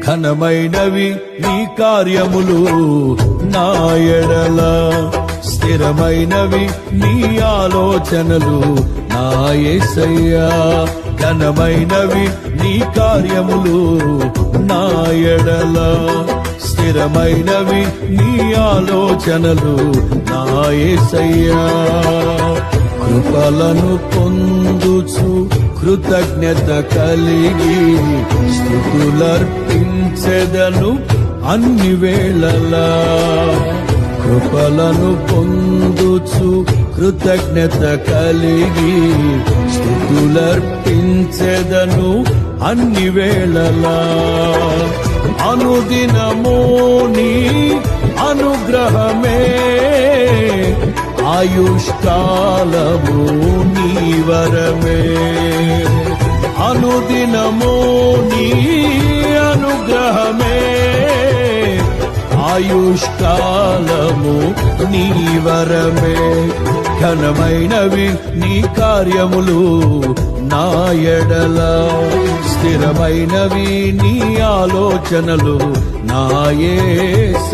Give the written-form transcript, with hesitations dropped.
ఘనమైనవి నీ కార్యములు నా ఎడల, స్థిరమైనవి నీ ఆలోచనలు నా యేసయ్యా. ఘనమైనవి నీ కార్యములు నా ఎడల, స్థిరమైనవి నీ ఆలోచనలు నా యేసయ్యా. కృపలను పొందుచు కృతజ్ఞత కలిగి స్తుతులర్పించెదను అన్ని వేళలా. కృపలను పొందుచు కృతజ్ఞత కలిగి స్తుతులర్పించెదను అన్ని వేళలా. అనుదినము నీ అనుగ్రహమే, ఆయుష్కాలము నీ వరమే. అనుదినము నీ అనుగ్రహమే, ఆయుష్కాలము నీ వరమే. ఘనమైనవి నీ కార్యములు నా ఎడల, స్థిరమైనవి నీ ఆలోచనలు నా యేసయ్యా.